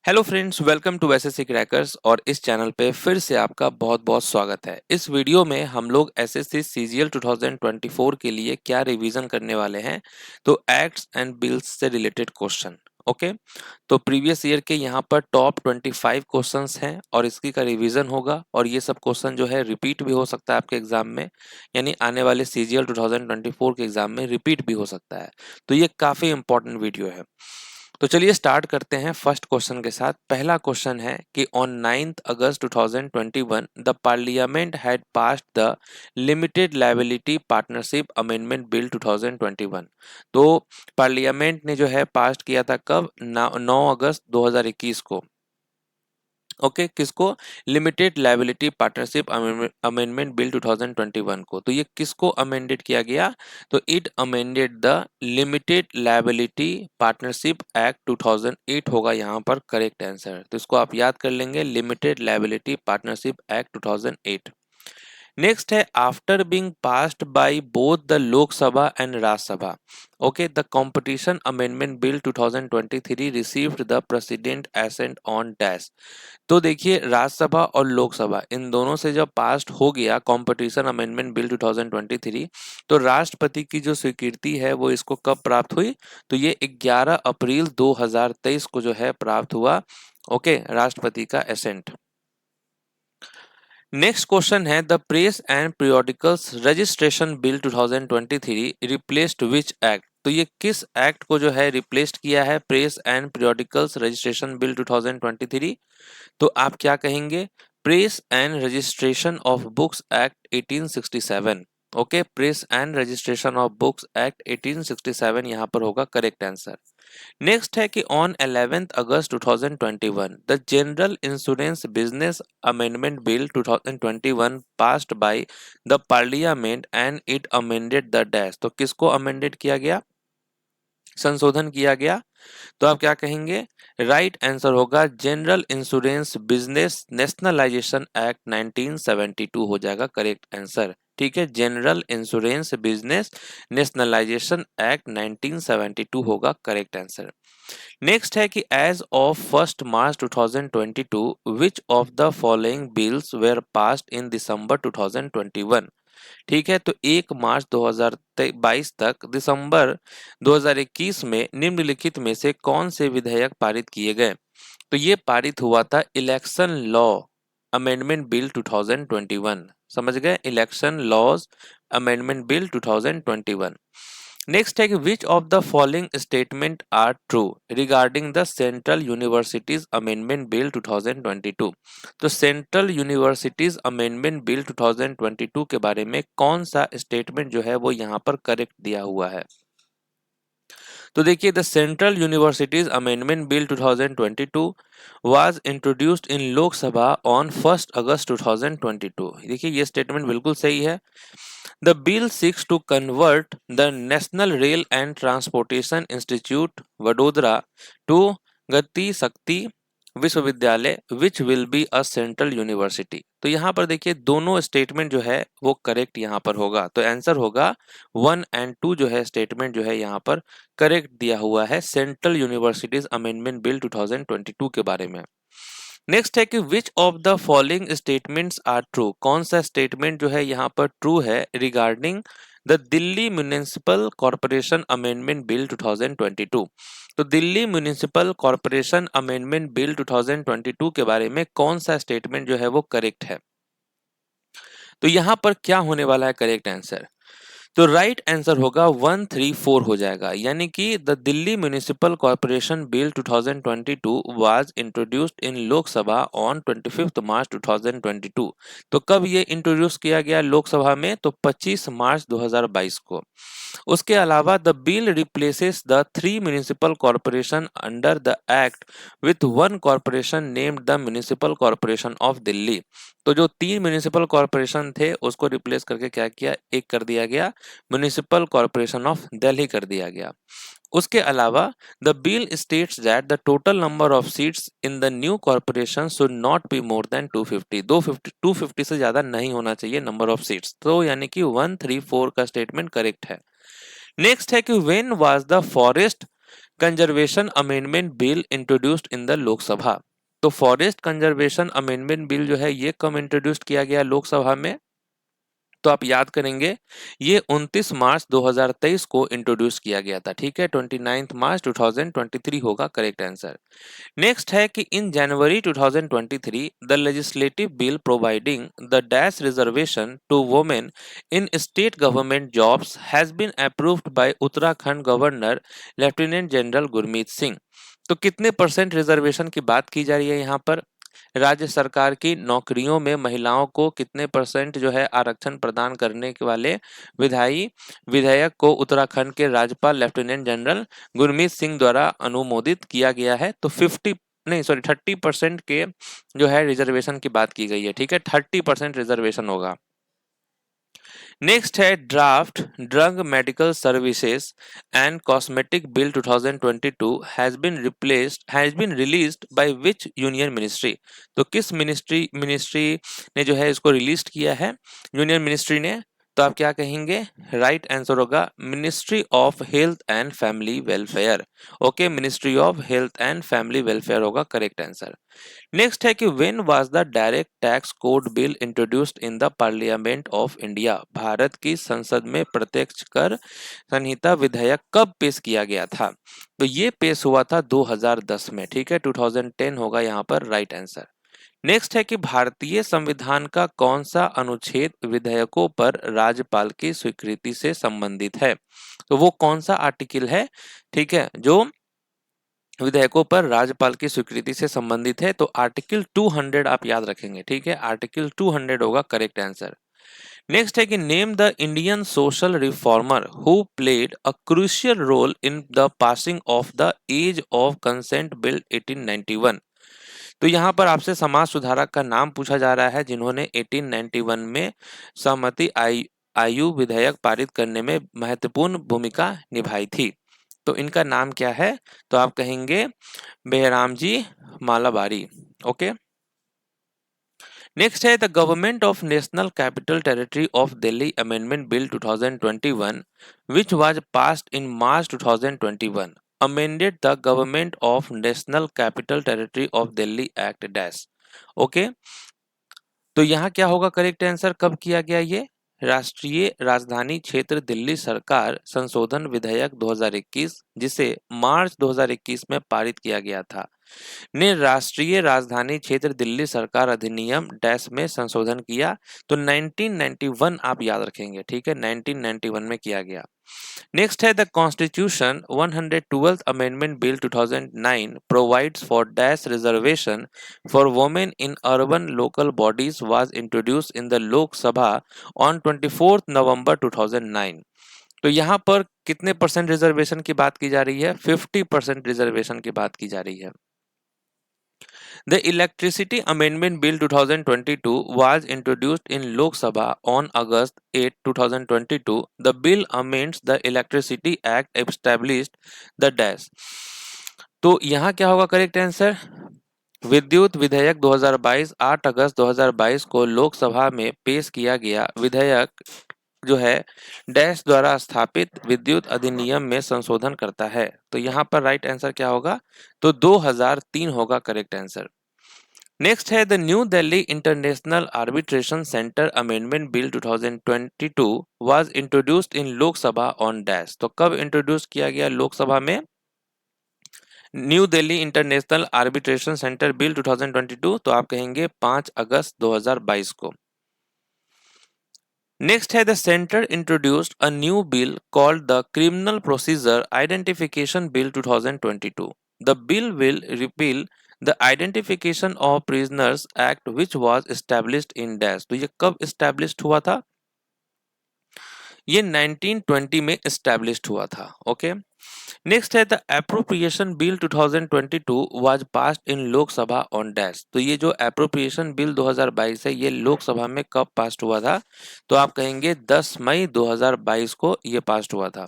Hello friends, welcome to SSC Crackers. और इस channel पे फिर से आपका बहुत बहुत स्वागत है। इस वीडियो में हम लोग एसएससी सीजीएल 2024 के लिए क्या रिवीजन करने वाले हैं, तो एक्ट्स एंड बिल्स से रिलेटेड क्वेश्चन। ओके, तो प्रीवियस ईयर के यहाँ पर टॉप 25 क्वेश्चंस हैं और इसकी का रिवीजन होगा। और ये सब क्वेश्चन जो है रिपीट भी हो सकता है आपके एग्जाम में, यानी आने वाले सीजीएल 2024 के एग्जाम में रिपीट भी हो सकता है। तो ये काफी इंपॉर्टेंट वीडियो है। तो चलिए स्टार्ट करते हैं फर्स्ट क्वेश्चन के साथ। पहला क्वेश्चन है कि on 9th August 2021 the parliament had passed the limited liability partnership amendment bill 2021। तो पार्लियामेंट ने जो है पास किया था कब, 9 अगस्त 2021 को। ओके, किसको? Limited liability partnership amendment bill 2021 को। तो ये किसको अमेंडेड किया गया? तो it amended the limited liability partnership act 2008 होगा यहाँ पर करेक्ट आंसर। तो इसको आप याद कर लेंगे, limited liability partnership act 2008। Next है after being passed by both the Lok Sabha and Rajya Sabha, okay, the competition amendment bill 2023 received the president assent on dash. तो देखिए, राज्यसभा और लोकसभा इन दोनों से जब पास हो गया कंपटीशन अमेंडमेंट बिल 2023, तो राष्ट्रपति की जो स्वीकृति है वो इसको कब प्राप्त हुई? तो ये 11 अप्रैल 2023 को जो है प्राप्त हुआ। ओके, राष्ट्रपति का एसेंट। नेक्स्ट क्वेश्चन है the press and periodicals registration bill 2023 replaced which act. तो ये किस एक्ट को जो है रिप्लेस्ड किया है, press and periodicals registration bill 2023? तो आप क्या कहेंगे? Press and registration of books act 1867। Okay, press and registration of books act 1867 यहाँ पर होगा करेक्ट आंसर। नेक्स्ट है कि on 11th August 2021 the general insurance business amendment bill 2021 passed by the parliament and it amended the dash. तो किसको amended किया गया, संशोधन किया गया? तो आप क्या कहेंगे? राइट आंसर होगा general insurance business nationalisation act 1972 हो जाएगा करेक्ट आंसर। ठीक है, general insurance business nationalisation act 1972 होगा करेक्ट आंसर। नेक्स्ट है कि as of 1st March 2022 which of the following bills were passed in December 2021। ठीक है, तो 1 मार्च 2022 तक दिसंबर 2021 में निम्नलिखित में से कौन से विधेयक पारित किए गए? तो ये पारित हुआ था इलेक्शन लॉ अमेंडमेंट बिल 2021। समझ गए, election laws amendment bill 2021। Next है कि which of the following statement are true regarding the central universities amendment bill 2022। तो सेंट्रल यूनिवर्सिटीज अमेंडमेंट बिल 2022 के बारे में कौन सा स्टेटमेंट जो है वो यहाँ पर करेक्ट दिया हुआ है? तो देखिए, the central universities amendment bill 2022 was introduced in Lok Sabha on 1st अगस्त 2022। देखिए, ये स्टेटमेंट बिल्कुल सही है। The bill seeks to convert the National Rail and Transportation Institute, Vadodara, to गति शक्ति विश्वविद्यालय which will be a central university. तो यहाँ पर देखिए दोनों स्टेटमेंट जो है वो करेक्ट यहाँ पर होगा। तो आंसर होगा 1 एंड 2 जो है स्टेटमेंट जो है यहाँ पर करेक्ट दिया हुआ है सेंट्रल यूनिवर्सिटीज अमेंडमेंट बिल 2022 के बारे में। नेक्स्ट है कि which of the following statements are true. कौन सा स्टेटमेंट जो है यहाँ पर ट्रू है regarding the Delhi municipal corporation amendment bill 2022। तो Delhi municipal corporation amendment bill 2022 के बारे में कौन सा स्टेटमेंट जो है वो करेक्ट है? तो यहाँ पर क्या होने वाला है करेक्ट आंसर? तो राइट आंसर होगा 134 हो जाएगा, यानी कि the Delhi municipal corporation bill 2022 was introduced in Lok Sabha on 25 मार्च 2022। तो कब ये इंट्रोड्यूस किया गया लोकसभा में? तो 25 मार्च 2022 को। उसके अलावा the bill replaces the 3 municipal corporation under the act with 1 corporation named the municipal corporation of Delhi. तो जो 3 म्युनिसिपल कॉर्पोरेशन थे उसको रिप्लेस करके क्या किया, एक कर दिया गया, म्युनिसिपल कॉर्पोरेशन ऑफ दिल्ली कर दिया गया। उसके अलावा the bill states that the total number of seats in the new corporation should not be more than 250। 250 से ज्यादा नहीं होना चाहिए नंबर ऑफ सीट्स। तो यानी कि 134 का स्टेटमेंट करेक्ट है। नेक्स्ट है कि when was the forest conservation amendment bill introduced in the Lok Sabha. तो फॉरेस्ट कंजर्वेशन अमेंडमेंट बिल जो है ये कब इंट्रोड्यूस किया गया लोकसभा में? तो आप याद करेंगे ये 29 मार्च 2023 को इंट्रोड्यूस किया गया था। ठीक है, 29 मार्च 2023 होगा करेक्ट आंसर। नेक्स्ट है कि in January 2023 the legislative bill providing the dash reservation to women in state government jobs has been approved by Uttarakhand governor lieutenant general Gurmeet Singh. तो कितने परसेंट रिजर्वेशन की बात की जा रही है यहाँ पर? राज्य सरकार की नौकरियों में महिलाओं को कितने परसेंट जो है आरक्षण प्रदान करने के वाले विधायी विधेयक को उत्तराखंड के राज्यपाल लेफ्टिनेंट जनरल गुरमीत सिंह द्वारा अनुमोदित किया गया है। तो 30% के जो है रिजर्वेशन की बात की गई है। ठीक है, 30% रिजर्वेशन होगा। नेक्स्ट है draft drug medical services and cosmetic bill 2022 has been released by which union ministry. तो किस मिनिस्ट्री ने जो है इसको रिलीज किया है? यूनियन मिनिस्ट्री ने। तो आप क्या कहेंगे? राइट आंसर होगा ministry of health and family welfare. Okay, ministry of health and family welfare होगा करेक्ट आंसर। नेक्स्ट है कि when was the direct tax code bill introduced in the parliament of India. Bharat की संसद में प्रत्यक्ष कर संहिता विधेयक कब पेश किया गया था? तो ये पेश हुआ था 2010 में। ठीक है, 2010 होगा यहाँ पर राइट आंसर। नेक्स्ट है कि भारतीय संविधान का कौन सा अनुच्छेद विधेयकों पर राज्यपाल की स्वीकृति से संबंधित है? तो वो कौन सा आर्टिकल है, ठीक है, जो विधेयकों पर राज्यपाल की स्वीकृति से संबंधित है? तो आर्टिकल 200 आप याद रखेंगे। ठीक है, आर्टिकल 200 होगा करेक्ट आंसर। नेक्स्ट है कि name the Indian social reformer who played a crucial role in the passing of the age of consent bill 1891। तो यहाँ पर आपसे समाज सुधारक का नाम पूछा जा रहा है जिन्होंने 1891 में सहमति आयु विधेयक पारित करने में महत्वपूर्ण भूमिका निभाई थी। तो इनका नाम क्या है? तो आप कहेंगे बेहराम जी मालाबारी। ओके, नेक्स्ट है the government of national capital territory of Delhi amendment bill 2021 which was passed in March 2021 amended the government of national capital territory of Delhi Act dash। Okay, तो यहाँ क्या होगा करेक्ट आंसर? कब किया गया ये? राष्ट्रीय राजधानी क्षेत्र दिल्ली सरकार संशोधन विधेयक 2021 जिसे मार्च 2021 में पारित किया गया था ने राष्ट्रीय राजधानी क्षेत्र दिल्ली सरकार अधिनियम डैश में संशोधन किया। तो 1991 आप याद रखेंगे। ठीक है, 1991 में किया गया। नेक्स्ट है the constitution 112th amendment bill 2009 provides for dash reservation for women in urban local bodies was introduced in the Lok Sabha on 24 नवंबर 2009। तो यहाँ पर कितने परसेंट रिजर्वेशन की बात की जा रही है? 50% रिजर्वेशन की बात की जा रही है। The Electricity Amendment Bill 2022 was introduced in Lok Sabha on August 8, 2022. The bill amends the Electricity Act established the dash। तो यहाँ क्या होगा करेक्ट आंसर? विद्युत विधेयक 2022 8 अगस्त 2022 को लोकसभा में पेश किया गया विधेयक जो है डैश द्वारा स्थापित विद्युत अधिनियम में संशोधन करता है। तो यहाँ पर राइट आंसर क्या होगा? तो 2003 होगा करेक्ट आंसर। नेक्स्ट है the new Delhi international arbitration centre amendment bill 2022 was introduced in Lok Sabha on dash. तो कब इंट्रोड्यूस किया गया लोकसभा में new Delhi international arbitration centre bill 2022? तो आप कहेंगे 5 अगस्त 2022 को। नेक्स्ट है the centre introduced a new bill called the criminal procedure identification bill 2022। The bill will repeal the identification of prisoners act which was established in dash. तो ये कब established हुआ था? ये 1920 में एस्टैब्लिश्ड हुआ था। ओके, नेक्स्ट है the appropriation bill 2022 was passed in Lok Sabha on dash. तो ये जो एप्रोप्रिएशन बिल 2022 है ये लोकसभा में कब पास हुआ था? तो आप कहेंगे 10 मई 2022 को ये पास हुआ था।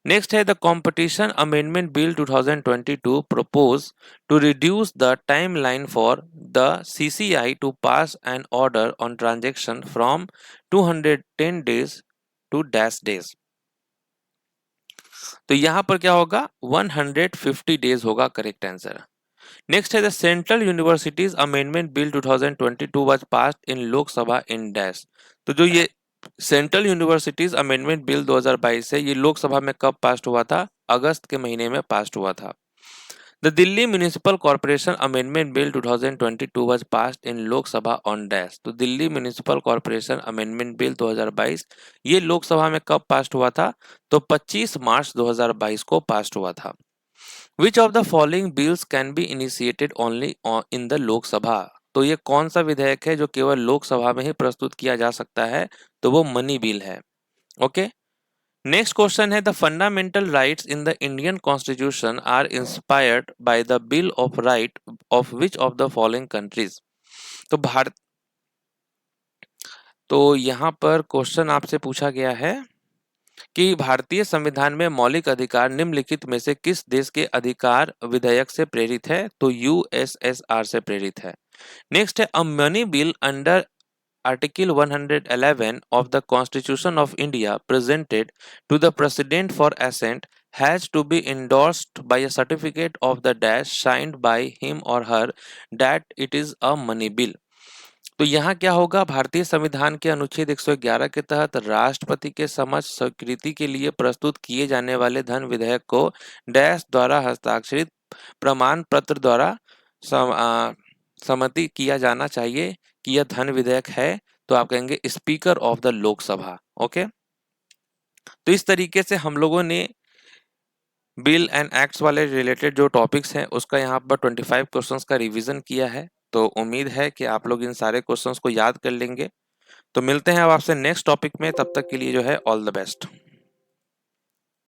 नेक्स्ट है the competition amendment bill 2022 propose to reduce the timeline for the CCI to pass an order on transaction from 210 days to dash days। तो यहाँ पर क्या होगा, 150 डेज होगा करेक्ट आंसर। नेक्स्ट है the central universities amendment bill 2022 was passed in Lok Sabha in dash. तो जो ये सेंट्रल यूनिवर्सिटीज अमेंडमेंट बिल 2022 है, ये लोकसभा में कब पास हुआ था, अगस्त के महीने में पास हुआ था। The Delhi municipal corporation amendment bill 2022 was passed in Lok Sabha on dash. तो Delhi municipal corporation amendment bill 2022 ये लोकसभा में कब पास हुआ था, तो 25 मार्च 2022 को पास हुआ था। विच of the following bills can be initiated only in the Lok Sabha. तो ये कौन सा विधेयक है जो केवल लोकसभा में ही प्रस्तुत किया जा सकता है, तो वो मनी बिल है। ओके, नेक्स्ट क्वेश्चन है the fundamental rights in the Indian constitution are inspired by the bill of right of which of the following countries. तो भारत, तो यहाँ पर क्वेश्चन आपसे पूछा गया है कि भारतीय संविधान में मौलिक अधिकार निम्नलिखित में से किस देश के अधिकार विधेयक से प्रेरित है, तो यूएसएसआर से प्रेरित है। नेक्स्ट है a money bill under Article 111 of the Constitution of India presented to the President for assent has to be endorsed by a certificate of the dash signed by him or her that it is a money bill। तो यहाँ क्या होगा, भारतीय संविधान के अनुच्छेद 111 के तहत राष्ट्रपति के समक्ष स्वीकृति के लिए प्रस्तुत किए जाने वाले धन विधेयक को डैश द्वारा हस्ताक्षरित प्रमाण पत्र द्वारा सम्मति किया जाना चाहिए कि यह धन विधेयक है। तो आप कहेंगे speaker of the Lok Sabha. Okay, तो इस तरीके से हम लोगों ने बिल एंड एक्ट्स वाले रिलेटेड जो टॉपिक्स हैं उसका यहाँ पर 25 क्वेश्चंस का रिवीजन किया है। तो उम्मीद है कि आप लोग इन सारे क्वेश्चंस को याद कर लेंगे। तो मिलते हैं अब आपसे नेक्स्ट टॉपिक में, तब तक के लिए जो है ऑल द बेस्ट।